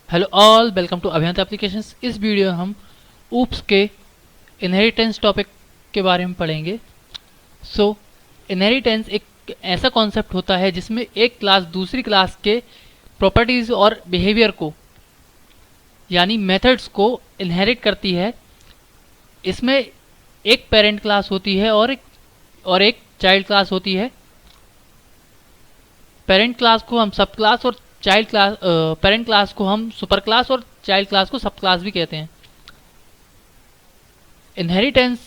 Hello all, welcome to अभियंता applications. इस video में हम ऊप्स के इनहेरिटेंस टॉपिक के बारे में पढ़ेंगे। इनहेरिटेंस एक ऐसा कॉन्सेप्ट होता है जिसमें एक क्लास दूसरी क्लास के प्रॉपर्टीज और बिहेवियर को यानी मेथड्स को इनहेरिट करती है। इसमें एक पेरेंट क्लास होती है और एक चाइल्ड क्लास होती है। पेरेंट क्लास को हम सब क्लास और चाइल्ड क्लास पेरेंट क्लास को हम सुपर क्लास और चाइल्ड क्लास को सब क्लास भी कहते हैं। इनहेरिटेंस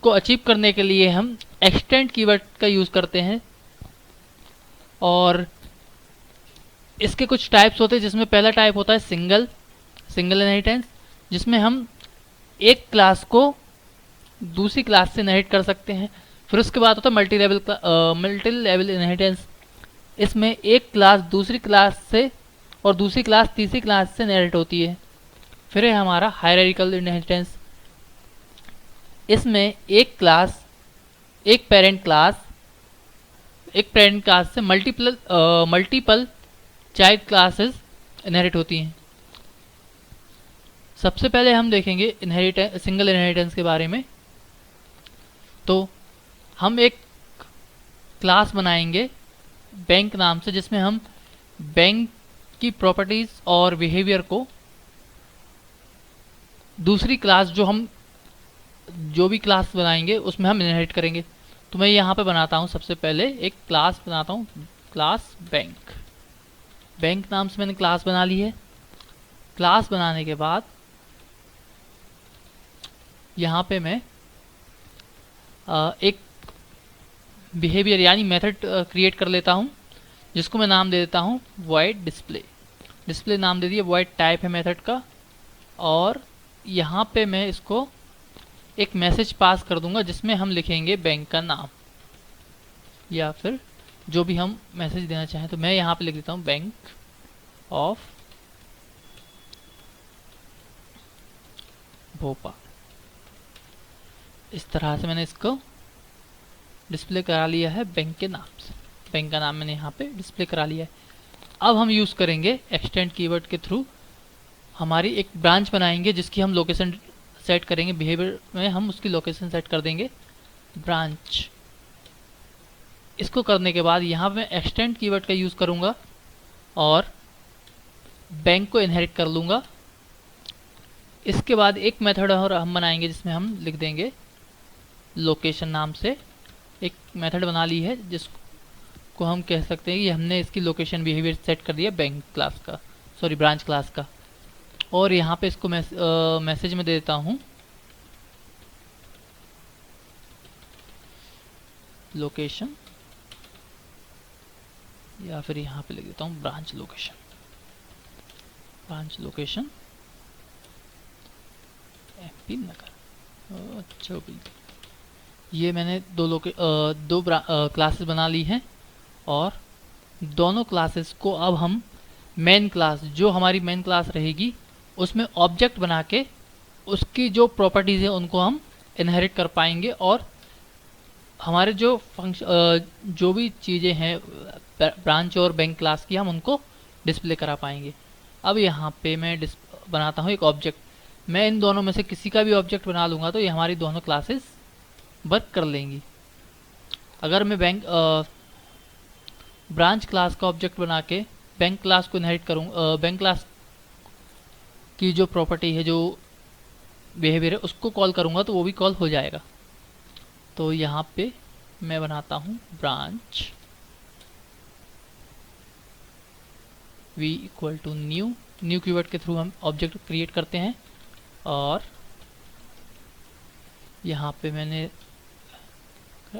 को अचीव करने के लिए हम एक्सटेंड कीवर्ड का यूज करते हैं और इसके कुछ टाइप्स होते हैं, जिसमें पहला टाइप होता है सिंगल इनहेरिटेंस, जिसमें हम एक क्लास को दूसरी क्लास से इनहेरिट कर सकते हैं। फिर उसके बाद होता है मल्टी लेवल इनहेरिटेंस। इसमें एक क्लास दूसरी क्लास से और दूसरी क्लास तीसरी क्लास से इनहेरिट होती है। फिर है हमारा हायरार्किकल इनहेरिटेंस। इसमें एक पेरेंट क्लास से मल्टीपल चाइल्ड क्लासेस इनहेरिट होती हैं। सबसे पहले हम देखेंगे सिंगल इनहेरिटेंस के बारे में। तो हम एक क्लास बनाएंगे बैंक नाम से, जिसमें हम बैंक की प्रॉपर्टीज और बिहेवियर को दूसरी क्लास जो भी क्लास बनाएंगे उसमें हम इनहेरिट करेंगे। तो मैं यहाँ पे बनाता हूँ, सबसे पहले एक क्लास बनाता हूँ, क्लास बैंक नाम से मैंने क्लास बना ली है। क्लास बनाने के बाद यहाँ पे मैं एक बिहेवियर यानी मेथड क्रिएट कर लेता हूँ, जिसको मैं नाम दे देता हूँ void डिस्प्ले नाम दे दिया। void टाइप है मेथड का, और यहाँ पे मैं इसको एक मैसेज पास कर दूंगा जिसमें हम लिखेंगे बैंक का नाम, या फिर जो भी हम मैसेज देना चाहें। तो मैं यहाँ पे लिख देता हूँ बैंक ऑफ भोपाल। इस तरह से मैंने इसको डिस्प्ले करा लिया है बैंक के नाम से। बैंक का नाम मैंने यहाँ पे डिस्प्ले करा लिया है। अब हम यूज़ करेंगे एक्सटेंड कीवर्ड के थ्रू हमारी एक ब्रांच बनाएंगे जिसकी हम लोकेशन सेट करेंगे। बिहेवियर में हम उसकी लोकेशन सेट कर देंगे ब्रांच। इसको करने के बाद यहाँ मैं एक्सटेंड कीवर्ड का यूज़ करूँगा और बैंक को इनहेरिट कर लूँगा। इसके बाद एक मेथड और हम बनाएंगे जिसमें हम लिख देंगे लोकेशन नाम से। एक मेथड बना ली है जिसको हम कह सकते हैं कि हमने इसकी लोकेशन बिहेवियर सेट कर दिया बैंक क्लास का, सॉरी ब्रांच क्लास का। और यहाँ पे इसको मैसेज में दे देता हूँ लोकेशन, या फिर यहाँ पे लिख देता हूँ ब्रांच लोकेशन MP नगर। अच्छा, ये मैंने दो क्लासेस बना ली हैं, और दोनों क्लासेस को अब हम मेन क्लास, जो हमारी मेन क्लास रहेगी, उसमें ऑब्जेक्ट बना के उसकी जो प्रॉपर्टीज़ है उनको हम इनहेरिट कर पाएंगे, और हमारे जो भी चीज़ें हैं ब्रांच और बैंक क्लास की, हम उनको डिस्प्ले करा पाएंगे। अब यहाँ पे मैं बनाता हूँ एक ऑब्जेक्ट। मैं इन दोनों में से किसी का भी ऑब्जेक्ट बना लूँगा तो ये हमारी दोनों क्लासेस वर्क कर लेंगी। अगर मैं ब्रांच क्लास का ऑब्जेक्ट बना के बैंक क्लास को इनहेरिट करूँ, बैंक क्लास की जो प्रॉपर्टी है, जो बिहेवियर है, उसको कॉल करूँगा तो वो भी कॉल हो जाएगा। तो यहाँ पे मैं बनाता हूँ branch v equal to new keyword के थ्रू हम ऑब्जेक्ट क्रिएट करते हैं, और यहाँ पे मैंने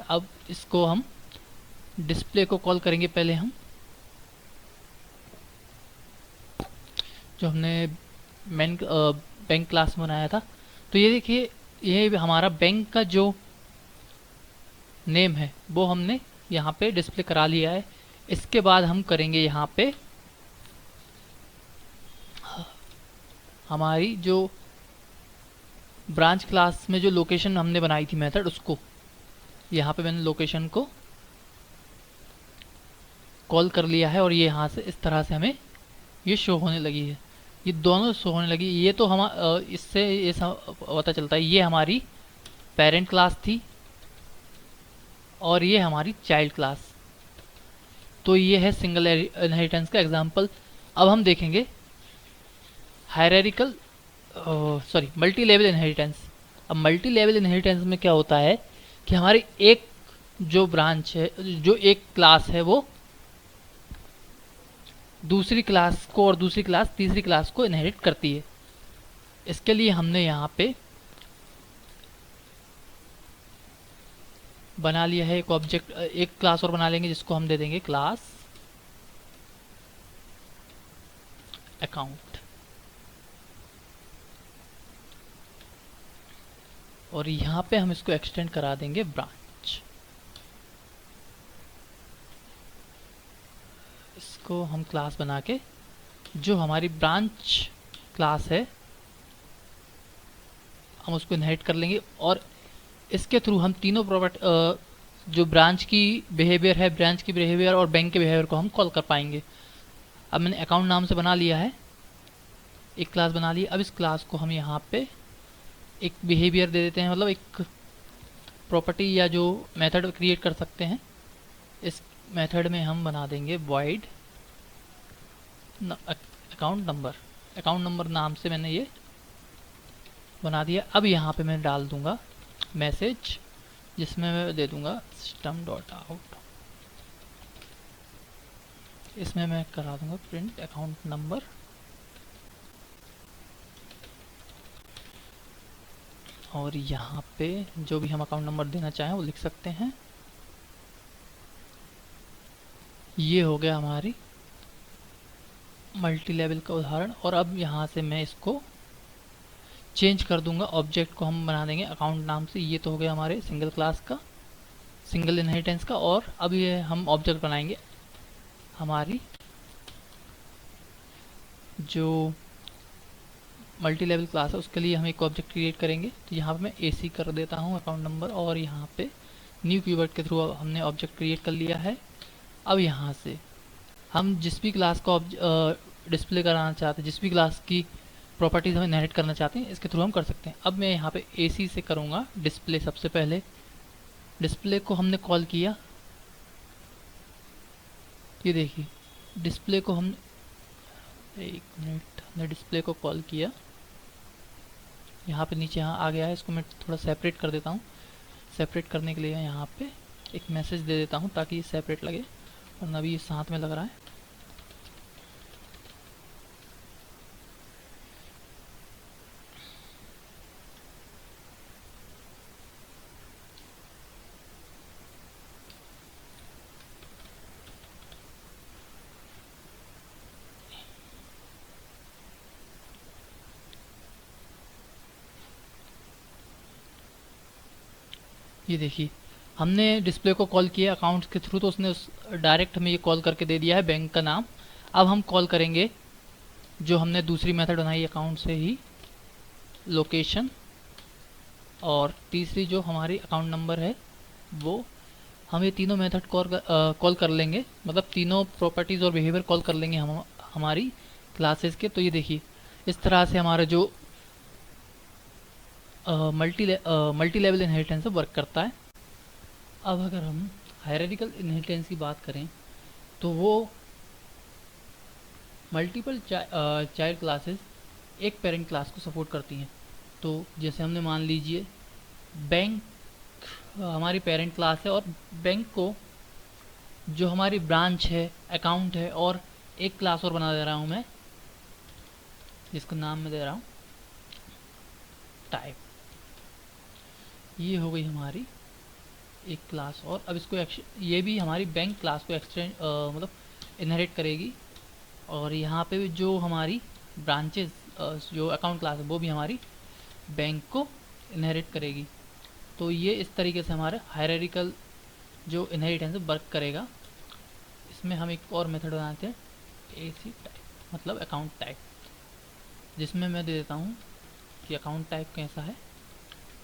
अब इसको हम डिस्प्ले को कॉल करेंगे। पहले हम जो हमने बैंक क्लास बनाया था, तो ये देखिए, ये हमारा बैंक का जो नेम है वो हमने यहाँ पे डिस्प्ले करा लिया है। इसके बाद हम करेंगे यहाँ पे हमारी जो ब्रांच क्लास में जो लोकेशन हमने बनाई थी मेथड, उसको यहाँ पे मैंने लोकेशन को कॉल कर लिया है, और ये यहाँ से इस तरह से हमें ये शो होने लगी है। ये दोनों शो होने लगी। ये तो हम इससे ये पता चलता है ये हमारी पेरेंट क्लास थी और ये हमारी चाइल्ड क्लास। तो ये है सिंगल इनहेरिटेंस का एग्जांपल। अब हम देखेंगे hierarchical sorry multi level inheritance. अब मल्टी लेवल इनहेरिटेंस में क्या होता है कि हमारी एक जो ब्रांच है, जो एक क्लास है, वो दूसरी क्लास को और दूसरी क्लास तीसरी क्लास को इनहेरिट करती है। इसके लिए हमने यहाँ पे बना लिया है एक ऑब्जेक्ट, एक क्लास और बना लेंगे जिसको हम दे देंगे क्लास अकाउंट। और यहाँ पे हम इसको एक्सटेंड करा देंगे ब्रांच। इसको हम क्लास बना के जो हमारी ब्रांच क्लास है हम उसको इनहेरिट कर लेंगे और इसके थ्रू हम तीनों प्रॉपर्टी जो ब्रांच की बिहेवियर है, ब्रांच की बिहेवियर और बैंक के बिहेवियर को हम कॉल कर पाएंगे। अब मैंने अकाउंट नाम से बना लिया है, एक क्लास बना ली। अब इस क्लास को हम यहाँ पे एक बिहेवियर दे देते हैं, मतलब एक प्रॉपर्टी या जो मेथड क्रिएट कर सकते हैं। इस मेथड में हम बना देंगे void account number. Account number नाम से मैंने ये बना दिया। अब यहाँ पे मैं डाल दूंगा मैसेज जिसमें मैं दे दूंगा सिस्टम डॉट आउट। इसमें मैं करा दूंगा प्रिंट अकाउंट नंबर और यहाँ पे जो भी हम अकाउंट नंबर देना चाहें वो लिख सकते हैं। ये हो गया हमारी मल्टी लेवल का उदाहरण। और अब यहाँ से मैं इसको चेंज कर दूंगा, ऑब्जेक्ट को हम बना देंगे अकाउंट नाम से। ये तो हो गया हमारे सिंगल क्लास का, सिंगल इनहेरिटेंस का। और अब ये हम ऑब्जेक्ट बनाएंगे हमारी जो मल्टी लेवल क्लास है, उसके लिए हम एक ऑब्जेक्ट क्रिएट करेंगे। तो यहाँ पे मैं AC कर देता हूँ अकाउंट नंबर और यहाँ पे न्यू कीवर्ड के थ्रू हमने ऑब्जेक्ट क्रिएट कर लिया है। अब यहाँ से हम जिस भी क्लास को डिस्प्ले कराना चाहते हैं, जिस भी क्लास की प्रॉपर्टीज हम इनहेरिट करना चाहते हैं, इसके थ्रू हम कर सकते हैं। अब मैं यहाँ पे AC से करूँगा डिस्प्ले। सबसे पहले डिस्प्ले को हमने कॉल किया, ये देखिए डिस्प्ले को हम, एक मिनट, हमने डिस्प्ले को कॉल किया, यहाँ पे नीचे यहाँ आ गया है। इसको मैं थोड़ा सेपरेट कर देता हूँ। सेपरेट करने के लिए यहाँ पे एक मैसेज दे देता हूँ ताकि ये सेपरेट लगे, वरना अभी ये साथ में लग रहा है। ये देखिए हमने डिस्प्ले को कॉल किया अकाउंट के थ्रू, तो उसने डायरेक्ट हमें ये कॉल करके दे दिया है बैंक का नाम। अब हम कॉल करेंगे जो हमने दूसरी मेथड बनाई अकाउंट से ही, लोकेशन, और तीसरी जो हमारी अकाउंट नंबर है वो। हम ये तीनों मेथड कॉल कर लेंगे, मतलब तीनों प्रॉपर्टीज़ और बिहेवियर कॉल कर लेंगे हम हमारी क्लासेस के। तो ये देखिए इस तरह से हमारा जो मल्टी लेवल इनहेरिटेंस वर्क करता है। अब अगर हम हायरार्किकल इनहेरिटेंस की बात करें तो वो मल्टीपल चाइल्ड क्लासेस एक पेरेंट क्लास को सपोर्ट करती हैं। तो जैसे हमने मान लीजिए बैंक हमारी पेरेंट क्लास है और बैंक को जो हमारी ब्रांच है, अकाउंट है, और एक क्लास और बना दे रहा हूँ मैं, जिसका नाम मैं दे रहा हूँ टाइप। ये हो गई हमारी एक क्लास। और अब इसको ये भी हमारी बैंक क्लास को एक्सटेंड मतलब इनहेरिट करेगी। और यहाँ पे भी जो हमारी ब्रांचेस जो अकाउंट क्लास है वो भी हमारी बैंक को इनहेरिट करेगी। तो ये इस तरीके से हमारा हायरार्किकल जो इनहेरिटेंस वर्क करेगा। इसमें हम एक और मेथड बनाते हैं AC टाइप, मतलब अकाउंट टाइप, जिसमें मैं दे देता हूँ कि अकाउंट टाइप कैसा है।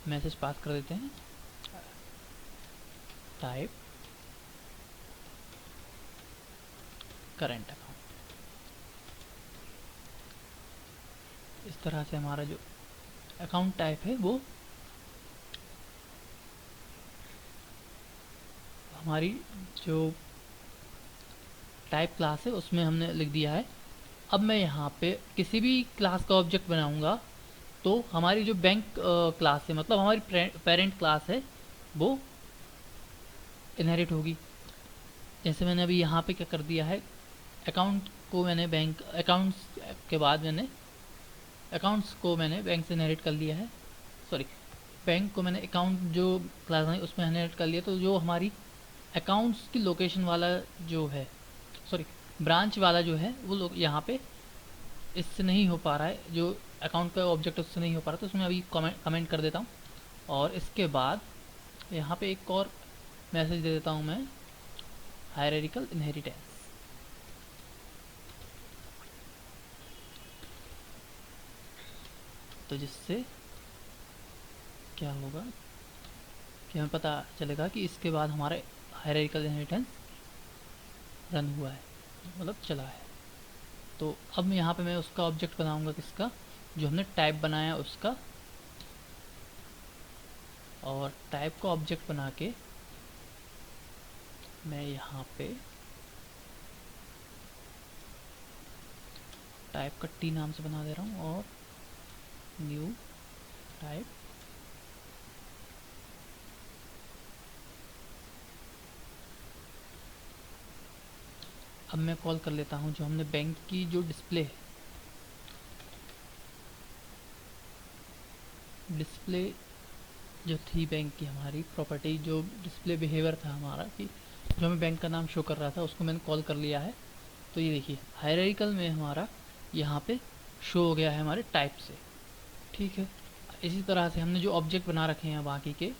मैसेज पास कर देते हैं टाइप करेंट अकाउंट। इस तरह से हमारा जो अकाउंट टाइप है वो हमारी जो टाइप क्लास है उसमें हमने लिख दिया है। अब मैं यहाँ पे किसी भी क्लास का ऑब्जेक्ट बनाऊंगा तो हमारी जो बैंक क्लास है, मतलब हमारी पेरेंट क्लास है, वो इनहेरिट होगी। जैसे मैंने अभी यहाँ पे क्या कर दिया है, अकाउंट को मैंने बैंक अकाउंट्स के बाद मैंने अकाउंट्स को मैंने बैंक से इनहेरिट कर लिया है, सॉरी बैंक को मैंने अकाउंट जो क्लास है उसमें इनहेरिट कर लिया। तो जो हमारी अकाउंट्स की लोकेशन वाला जो है, सॉरी ब्रांच वाला जो है वो लोग यहाँ पे इससे नहीं हो पा रहा है, जो अकाउंट का ऑब्जेक्ट उससे नहीं हो पा रहा, तो उसमें अभी कमेंट कर देता हूँ। और इसके बाद यहाँ पे एक और मैसेज दे देता हूँ मैं, हायरार्किकल इनहेरिटेंस। तो जिससे क्या होगा कि हमें पता चलेगा कि इसके बाद हमारे हायरार्किकल इनहेरिटेंस रन हुआ है, मतलब चला है। तो अब यहाँ पे मैं उसका ऑब्जेक्ट बनाऊंगा, किसका, जो हमने टाइप बनाया उसका। और टाइप का ऑब्जेक्ट बना के मैं यहाँ पे टाइप का टी नाम से बना दे रहा हूँ और न्यू टाइप। अब मैं कॉल कर लेता हूँ जो हमने बैंक की जो डिस्प्ले जो थी बैंक की हमारी प्रॉपर्टी, जो डिस्प्ले बिहेवियर था हमारा कि जो हमें बैंक का नाम शो कर रहा था, उसको मैंने कॉल कर लिया है। तो ये देखिए हायरार्किकल में हमारा यहाँ पे शो हो गया है हमारे टाइप से, ठीक है। इसी तरह से हमने जो ऑब्जेक्ट बना रखे हैं बाकी के,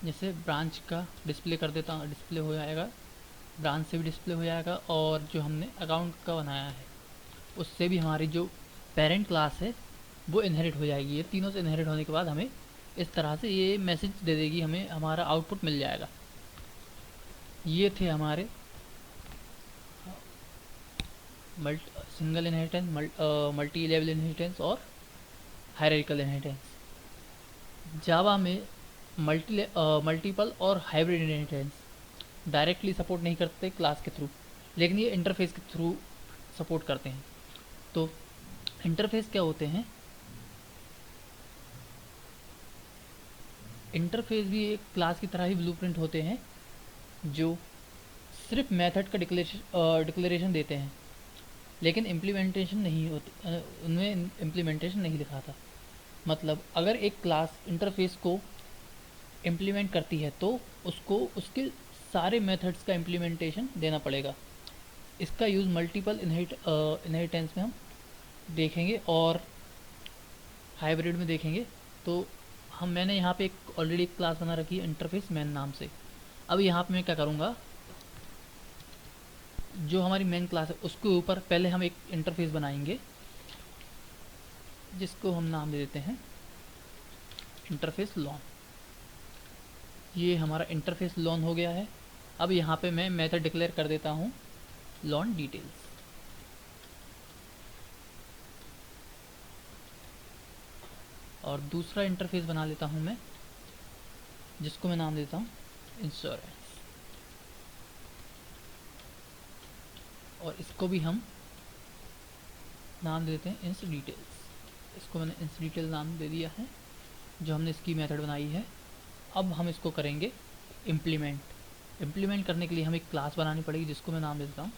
जैसे ब्रांच का डिस्प्ले कर देता हूँ, डिस्प्ले हो जाएगा, ब्रांच से भी डिस्प्ले हो जाएगा। और जो हमने अकाउंट का बनाया है उससे भी हमारी जो पेरेंट क्लास है वो इनहेरिट हो जाएगी। ये तीनों से इनहेरिट होने के बाद हमें इस तरह से ये मैसेज दे देगी, हमें हमारा आउटपुट मिल जाएगा। ये थे हमारे single inheritance, multi level inheritance और हायरार्किकल इनहेरिटेंस। जावा में मल्टीपल और हाइब्रिड इनहेरिटेंस डायरेक्टली सपोर्ट नहीं करते क्लास के थ्रू, लेकिन ये इंटरफेस के थ्रू सपोर्ट करते हैं। तो इंटरफेस क्या होते हैं, इंटरफेस भी एक क्लास की तरह ही ब्लूप्रिंट होते हैं जो सिर्फ मेथड का डिक्लेरेशन देते हैं, लेकिन इम्प्लीमेंटेशन नहीं होती, उनमें इम्प्लीमेंटेशन नहीं लिखा था। मतलब अगर एक क्लास इंटरफेस को इम्प्लीमेंट करती है तो उसको उसके सारे मेथड्स का इम्प्लीमेंटेशन देना पड़ेगा। इसका यूज़ मल्टीपल इनहेरिटेंस में हम देखेंगे और हाइब्रिड में देखेंगे। तो मैंने यहाँ पे एक ऑलरेडी एक क्लास बना रखी है इंटरफेस मैन नाम से। अब यहाँ पे मैं क्या करूँगा, जो हमारी मेन क्लास है उसके ऊपर पहले हम एक इंटरफेस बनाएंगे जिसको हम नाम दे देते हैं इंटरफेस लॉन। ये हमारा इंटरफेस लॉन हो गया है। अब यहाँ पे मैं मेथड डिक्लेयर कर देता हूँ लॉन डिटेल्स। और दूसरा इंटरफेस बना लेता हूँ मैं, जिसको मैं नाम देता हूँ इंश्योरेंस। और इसको भी हम नाम देते हैं इंस डिटेल्स। इसको मैंने इंस डिटेल नाम दे दिया है, जो हमने इसकी मेथड बनाई है। अब हम इसको करेंगे इम्प्लीमेंट करने के लिए हमें एक क्लास बनानी पड़ेगी, जिसको मैं नाम देता हूँ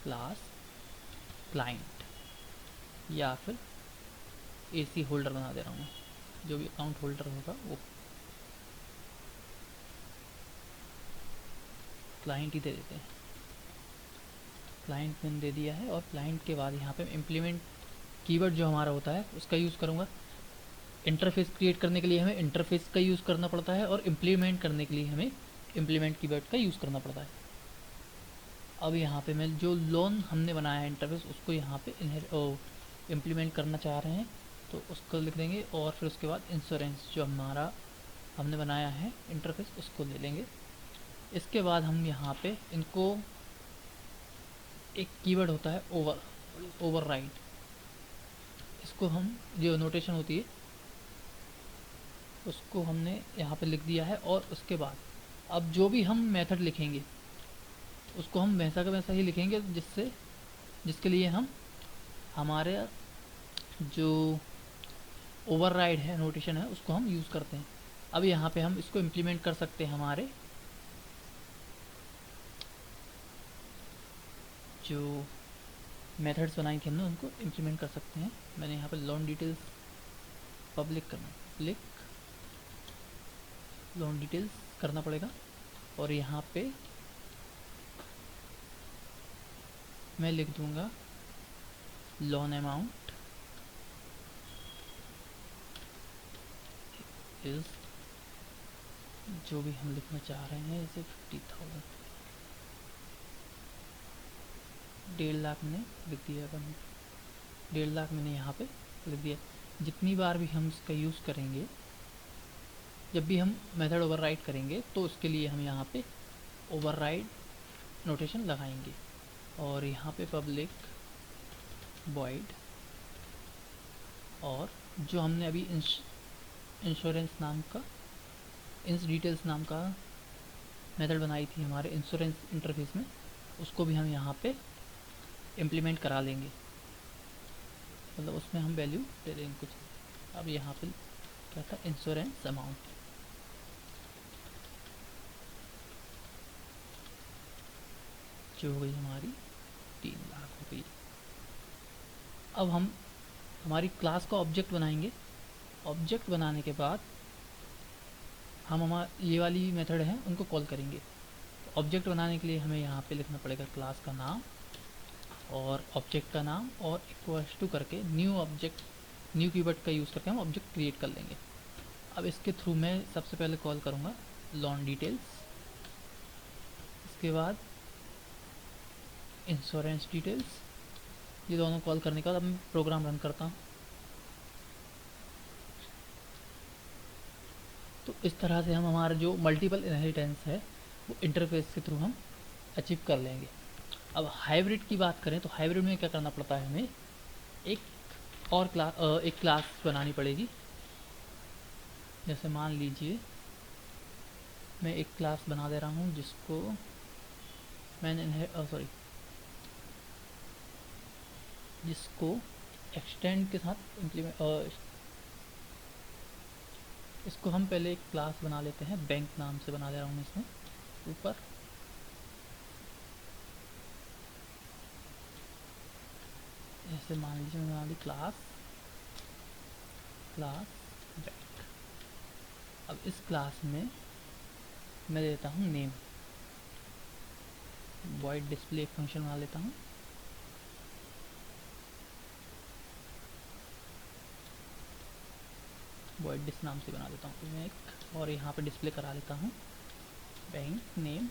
क्लास क्लाइंट, या फिर एसी होल्डर बना दे रहा हूँ, जो भी अकाउंट होल्डर होगा वो क्लाइंट ही दे देते हैं। क्लाइंट मैंने दे दिया है। और क्लाइंट के बाद यहाँ पे इम्प्लीमेंट कीवर्ड जो हमारा होता है उसका यूज़ करूँगा। इंटरफेस क्रिएट करने के लिए हमें इंटरफेस का यूज़ करना पड़ता है और इम्प्लीमेंट करने के लिए हमें इम्प्लीमेंट कीवर्ड का यूज़ करना पड़ता है। अब यहाँ पे मैं जो लोन हमने बनाया है इंटरफेस, उसको यहाँ पे इम्प्लीमेंट करना चाह रहे हैं तो उसको लिख देंगे। और फिर उसके बाद इंश्योरेंस जो हमारा हमने बनाया है इंटरफेस, उसको ले लेंगे। इसके बाद हम यहाँ पे इनको एक कीवर्ड होता है ओवरराइड, इसको हम जो नोटेशन होती है उसको हमने यहाँ पे लिख दिया है। और उसके बाद अब जो भी हम मेथड लिखेंगे उसको हम वैसा का वैसा ही लिखेंगे, जिसके लिए हम हमारे जो ओवरराइड है नोटेशन है उसको हम यूज़ करते हैं। अब यहाँ पे हम इसको इम्प्लीमेंट कर सकते हैं, हमारे जो मेथड्स बनाई थी हमने उनको इम्प्लीमेंट कर सकते हैं। मैंने यहाँ पे loan details public loan details करना पड़ेगा। और यहाँ पे मैं लिख दूंगा लोन अमाउंट इज, जो भी हम लिखना चाह रहे हैं, जैसे 50,000, 1.5 लाख मैंने लिख दिया। 1.5 लाख मैंने यहाँ पे लिख दिया। जितनी बार भी हम इसका यूज़ करेंगे, जब भी हम मेथड ओवरराइड करेंगे तो उसके लिए हम यहाँ पे ओवरराइड नोटेशन लगाएंगे। और यहाँ पे पब्लिक वॉइड, और जो हमने अभी इंश्योरेंस नाम का इंस डिटेल्स नाम का मेथड बनाई थी हमारे इंश्योरेंस इंटरफेस में, उसको भी हम यहाँ पे इम्प्लीमेंट करा लेंगे। मतलब उसमें हम वैल्यू दे देंगे कुछ। अब यहाँ पे क्या था, इंश्योरेंस अमाउंट, जो हो गई हमारी 3 लाख हो गई। अब हम हमारी क्लास का ऑब्जेक्ट बनाएंगे। ऑब्जेक्ट बनाने के बाद हम ये वाली मेथड है उनको कॉल करेंगे। ऑब्जेक्ट बनाने के लिए हमें यहाँ पे लिखना पड़ेगा क्लास का नाम और ऑब्जेक्ट का नाम, और इक्वल्स टू करके न्यू ऑब्जेक्ट, न्यू कीवर्ड का यूज़ करके हम ऑब्जेक्ट क्रिएट कर लेंगे। अब इसके थ्रू मैं सबसे पहले कॉल करूँगा लोन डिटेल्स, इसके बाद इंश्योरेंस डिटेल्स। ये दोनों कॉल करने के बाद अब मैं प्रोग्राम रन करता हूँ। तो इस तरह से हम हमारा जो मल्टीपल इनहेरिटेंस है वो इंटरफेस के थ्रू हम अचीव कर लेंगे। अब हाइब्रिड की बात करें तो हाइब्रिड में क्या करना पड़ता है, हमें एक क्लास बनानी पड़ेगी। जैसे मान लीजिए मैं एक क्लास बना दे रहा हूँ जिसको मैंने जिसको एक्सटेंड के साथ इम्प्लीमेंट, इसको हम पहले एक क्लास बना लेते हैं, बैंक नाम से बना दे रहा हूँ इसमें ऊपर। जैसे मान लीजिए मैं बना ली क्लास बैंक। अब इस क्लास में मैं देता हूँ नेम, वॉइड डिस्प्ले एक फंक्शन बना लेता हूँ। वॉइड डिस नाम से बना देता हूँ मैं एक, और यहाँ पे डिस्प्ले करा लेता हूँ bank name,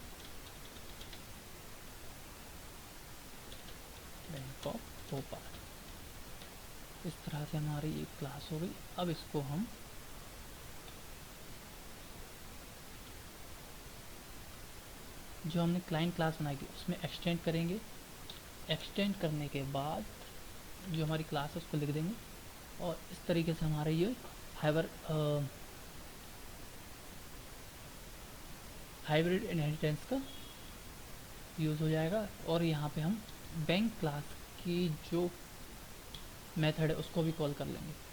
bank of Bhopal. इस तरह से हमारी एक क्लास हो गई। अब इसको हम जो हमने क्लाइंट क्लास बनाई थी उसमें एक्सटेंड करेंगे। एक्सटेंड करने के बाद जो हमारी क्लास है उसको लिख देंगे, और इस तरीके से हमारा ये हाइब्रिड इनहेरिटेंस का यूज़ हो जाएगा। और यहाँ पे हम बैंक क्लास की जो मेथड है उसको भी कॉल कर लेंगे।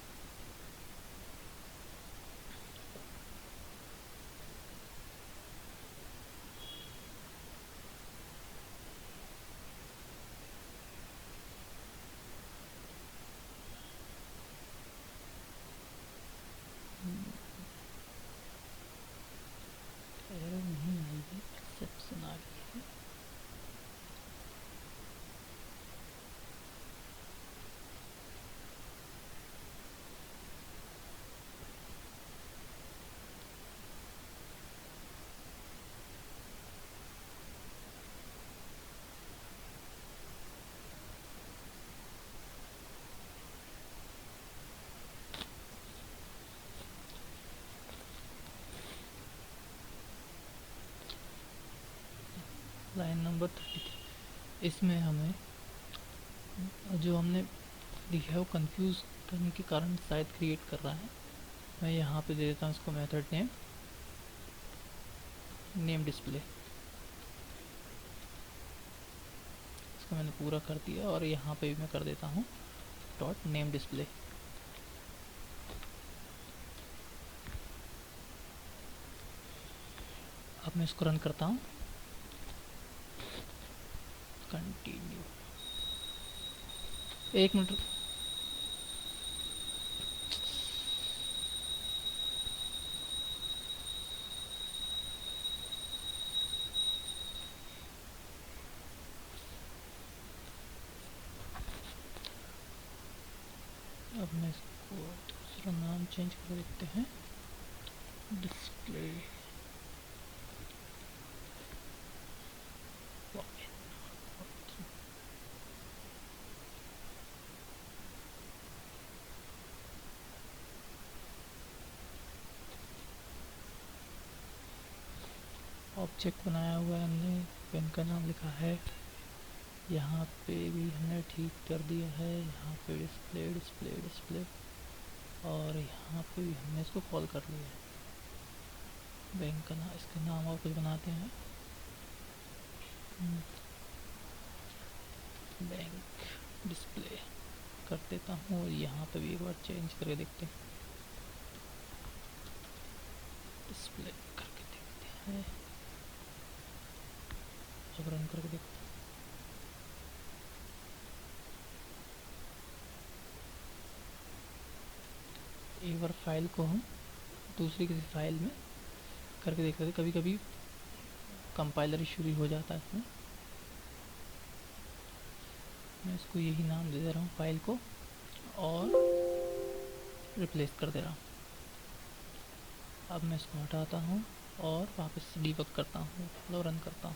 एरर नहीं आई है, एक्सेप्शन आ गई है। लाइन नंबर 33, इसमें हमें जो हमने लिखा है वो कंफ्यूज करने के कारण शायद क्रिएट कर रहा है। मैं यहाँ पे दे देता हूँ इसको मेथड नेम, नेम डिस्प्ले। इसको मैंने पूरा कर दिया और यहाँ पे भी मैं कर देता हूँ डॉट नेम डिस्प्ले। अब मैं इसको रन करता हूँ, कंटिन्यू। एक मिनट, अब मैं इसको दूसरा नाम चेंज कर देते हैं, डिस्प्ले। ऑब्जेक्ट बनाया हुआ है हमने, पेन का नाम लिखा है, यहाँ पे भी हमने ठीक कर दिया है, यहाँ पे डिस्प्ले डिस्प्ले डिस्प्ले, और यहाँ पे भी हमने इसको कॉल कर लिया है। बैंक का नाम, इसके नाम और कुछ बनाते हैं, बैंक डिस्प्ले कर देता हूँ, और यहाँ पे भी एक बार चेंज करके देखते हैं, डिस्प्ले करके देखते हैं। अब रन करके देखते हैं। एक बार फाइल को हम दूसरी किसी फाइल में करके देख रहे थे, कभी कभी कंपाइलर इशू भी हो जाता है इसमें। मैं इसको यही नाम दे रहा हूँ फाइल को, और रिप्लेस कर दे रहा हूँ। अब मैं इसको हटाता हूँ और वापस डीबग करता हूँ, मतलब रन करता हूँ।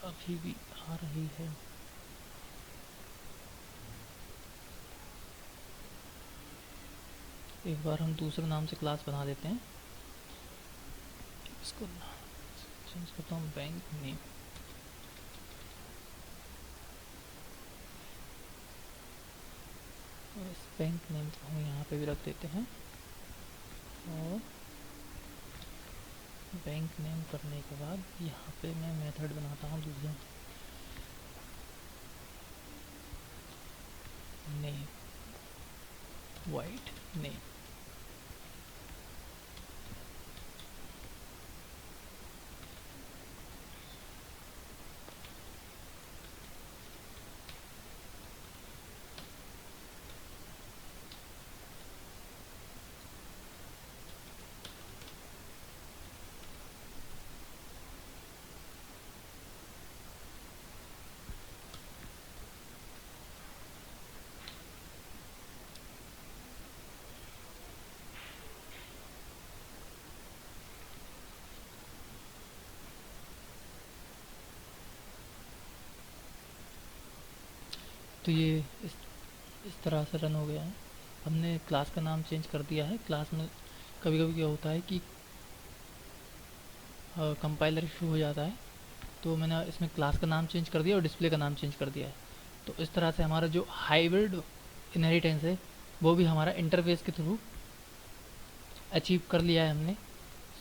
अभी भी आ रही है। एक बार हम दूसरे नाम से क्लास बना देते हैं, इसको चेंज करता हूँ बैंक नेम। और इस बैंक नेम को हम यहाँ पे भी रख देते हैं, और बैंक नेम करने के बाद यहाँ पे मैं मेथड बनाता हूँ दूसरा, नेम वाइट नेम। तो ये इस तरह से रन हो गया है। हमने क्लास का नाम चेंज कर दिया है। क्लास में कभी कभी क्या होता है कि कंपाइलर इशू हो जाता है, तो मैंने इसमें क्लास का नाम चेंज कर दिया और डिस्प्ले का नाम चेंज कर दिया है। तो इस तरह से हमारा जो हाइब्रिड इनहेरिटेंस है वो भी हमारा इंटरफेस के थ्रू अचीव कर लिया है हमने।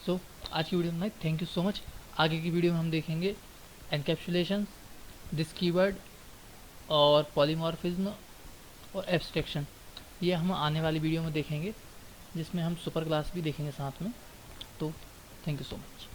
सो आज की वीडियो में थैंक यू सो मच। आगे की वीडियो में हम देखेंगे एनकैप्सुलेशन, दिस कीवर्ड और पॉलीमॉर्फिज्म और एब्स्ट्रैक्शन। ये हम आने वाली वीडियो में देखेंगे, जिसमें हम सुपर क्लास भी देखेंगे साथ में। तो थैंक यू सो मच।